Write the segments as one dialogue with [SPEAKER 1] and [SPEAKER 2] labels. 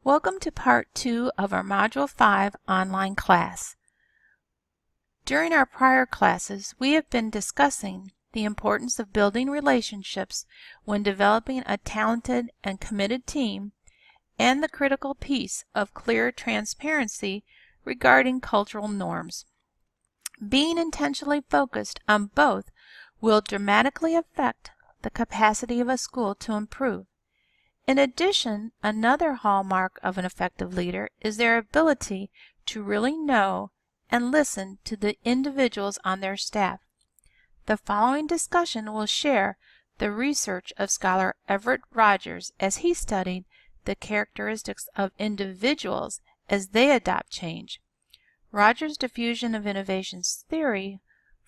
[SPEAKER 1] Welcome to Part 2 of our Module 5 online class. During our prior classes, we have been discussing the importance of building relationships when developing a talented and committed team and the critical piece of clear transparency regarding cultural norms. Being intentionally focused on both will dramatically affect the capacity of a school to improve. In addition, another hallmark of an effective leader is their ability to really know and listen to the individuals on their staff. The following discussion will share the research of scholar Everett Rogers as he studied the characteristics of individuals as they adopt change. Rogers' diffusion of innovations theory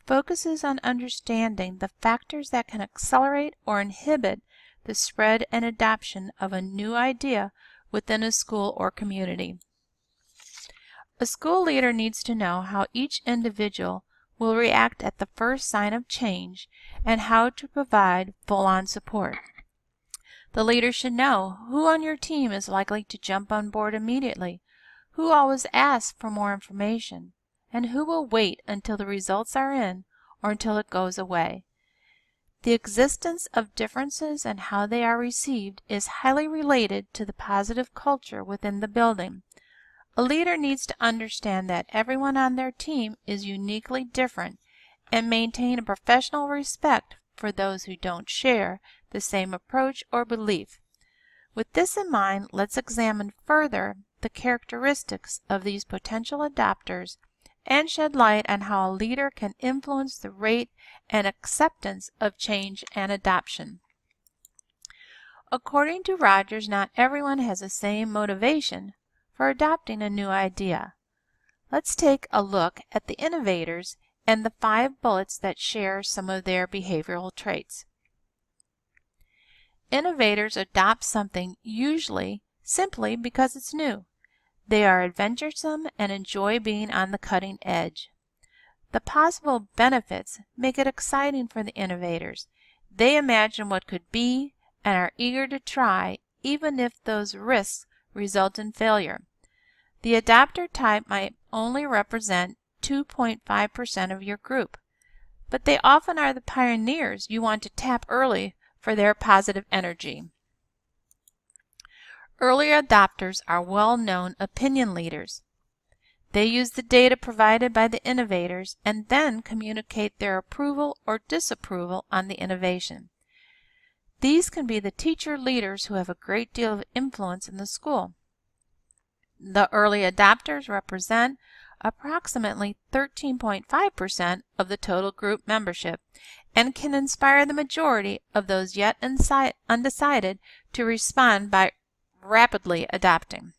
[SPEAKER 1] focuses on understanding the factors that can accelerate or inhibit the spread and adoption of a new idea within a school or community. A school leader needs to know how each individual will react at the first sign of change and how to provide full-on support. The leader should know who on your team is likely to jump on board immediately, who always asks for more information, and who will wait until the results are in or until it goes away. The existence of differences and how they are received is highly related to the positive culture within the building. A leader needs to understand that everyone on their team is uniquely different and maintain a professional respect for those who don't share the same approach or belief. With this in mind, let's examine further the characteristics of these potential adopters and shed light on how a leader can influence the rate and acceptance of change and adoption. According to Rogers, not everyone has the same motivation for adopting a new idea. Let's take a look at the innovators and the 5 bullets that share some of their behavioral traits. Innovators adopt something usually simply because it's new. They are adventuresome and enjoy being on the cutting edge. The possible benefits make it exciting for the innovators. They imagine what could be and are eager to try, even if those risks result in failure. The adopter type might only represent 2.5% of your group, but they often are the pioneers you want to tap early for their positive energy. Early adopters are well-known opinion leaders. They use the data provided by the innovators and then communicate their approval or disapproval on the innovation. These can be the teacher leaders who have a great deal of influence in the school. The early adopters represent approximately 13.5% of the total group membership and can inspire the majority of those yet undecided to respond by rapidly adapting.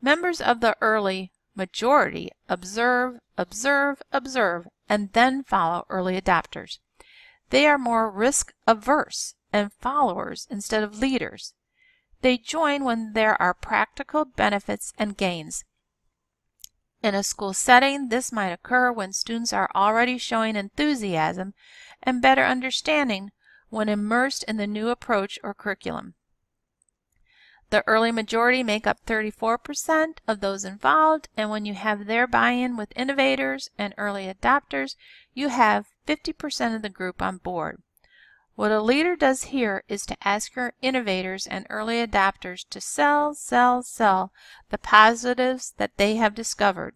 [SPEAKER 1] Members of the early majority observe, observe, observe, and then follow early adopters. They are more risk-averse and followers instead of leaders. They join when there are practical benefits and gains. In a school setting, this might occur when students are already showing enthusiasm and better understanding when immersed in the new approach or curriculum. The early majority make up 34% of those involved, and when you have their buy-in with innovators and early adopters, you have 50% of the group on board. What a leader does here is to ask your innovators and early adopters to sell the positives that they have discovered.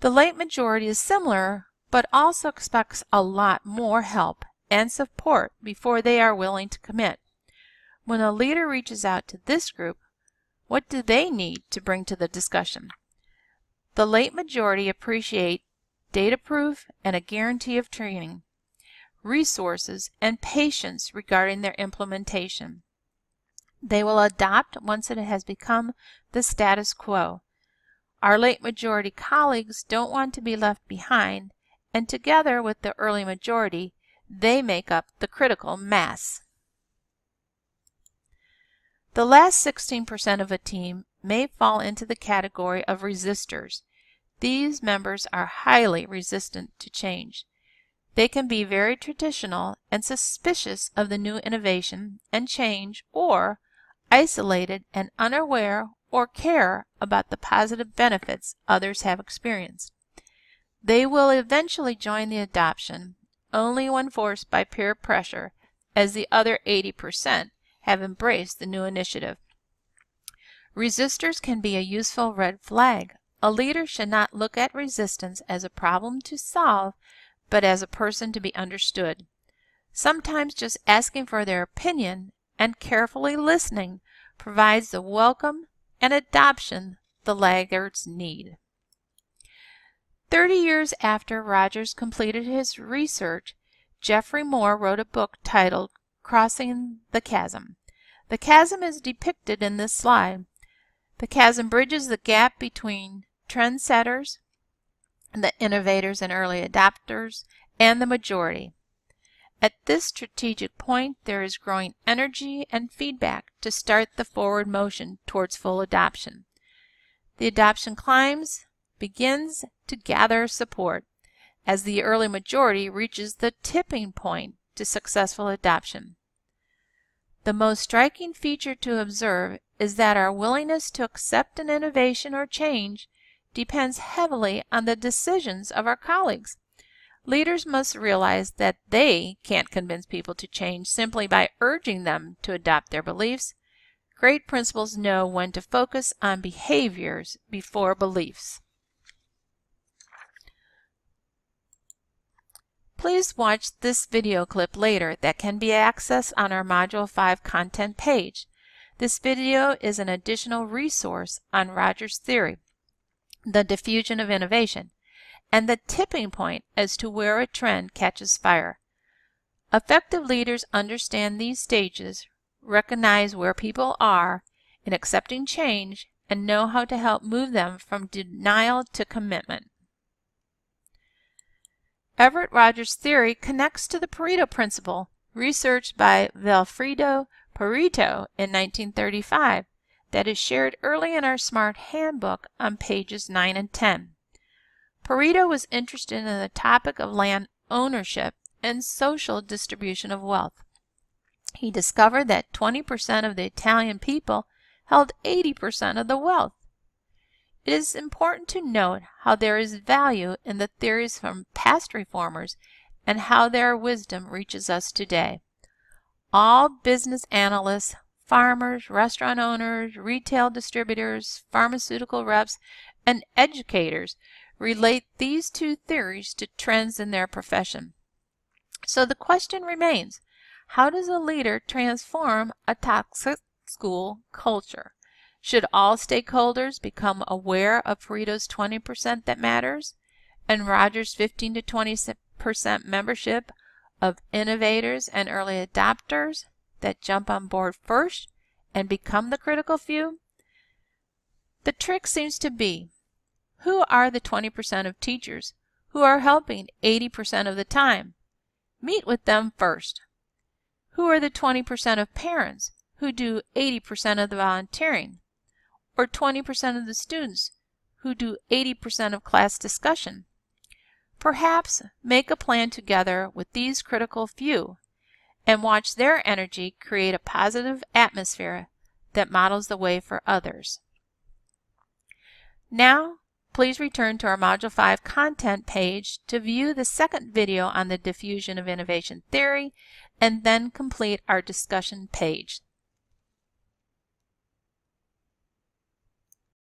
[SPEAKER 1] The late majority is similar, but also expects a lot more help and support before they are willing to commit. When a leader reaches out to this group, what do they need to bring to the discussion? The late majority appreciate data proof and a guarantee of training, resources, and patience regarding their implementation. They will adopt once it has become the status quo. Our late majority colleagues don't want to be left behind, and together with the early majority, they make up the critical mass. The last 16% of a team may fall into the category of resistors. These members are highly resistant to change. They can be very traditional and suspicious of the new innovation and change, or isolated and unaware or care about the positive benefits others have experienced. They will eventually join the adoption only when forced by peer pressure, as the other 80% have embraced the new initiative. Resistors can be a useful red flag. A leader should not look at resistance as a problem to solve, but as a person to be understood. Sometimes just asking for their opinion and carefully listening provides the welcome and adoption the laggards need. 30 years after Rogers completed his research, Geoffrey Moore wrote a book titled Crossing the Chasm. The chasm is depicted in this slide. The chasm bridges the gap between trendsetters, the innovators and early adopters, and the majority. At this strategic point, there is growing energy and feedback to start the forward motion towards full adoption. The adoption begins to gather support as the early majority reaches the tipping point to successful adoption. The most striking feature to observe is that our willingness to accept an innovation or change depends heavily on the decisions of our colleagues. Leaders must realize that they can't convince people to change simply by urging them to adopt their beliefs. Great principals know when to focus on behaviors before beliefs. Please watch this video clip later that can be accessed on our Module 5 content page. This video is an additional resource on Rogers' theory, the diffusion of innovation, and the tipping point as to where a trend catches fire. Effective leaders understand these stages, recognize where people are in accepting change, and know how to help move them from denial to commitment. Everett Rogers' theory connects to the Pareto principle, researched by Vilfredo Pareto in 1935, that is shared early in our SMART handbook on pages 9 and 10. Pareto was interested in the topic of land ownership and social distribution of wealth. He discovered that 20% of the Italian people held 80% of the wealth. It is important to note how there is value in the theories from past reformers and how their wisdom reaches us today. All business analysts, farmers, restaurant owners, retail distributors, pharmaceutical reps, and educators relate these two theories to trends in their profession. So the question remains, how does a leader transform a toxic school culture? Should all stakeholders become aware of Pareto's 20% that matters and Rogers' 15 to 20% membership of innovators and early adopters that jump on board first and become the critical few? The trick seems to be, who are the 20% of teachers who are helping 80% of the time? Meet with them first. Who are the 20% of parents who do 80% of the volunteering? Or 20% of the students who do 80% of class discussion? Perhaps make a plan together with these critical few and watch their energy create a positive atmosphere that models the way for others. Now, please return to our Module 5 content page to view the second video on the diffusion of innovation theory and then complete our discussion page.